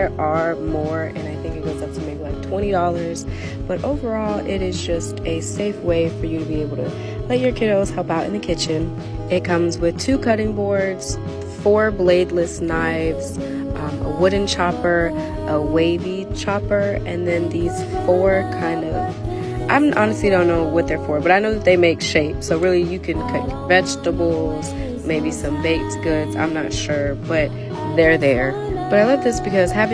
There are more, and I think it goes up to maybe like $20, but overall it is just a safe way for you to be able to let your kiddos help out in the kitchen. It comes with 2 cutting boards, 4 bladeless knives, a wooden chopper, a wavy chopper, and then these 4 kind of, I honestly don't know what they're for, but I know that they make shape. So really you can cut vegetables, maybe some baked goods, I'm not sure, but they're there. But I love this because having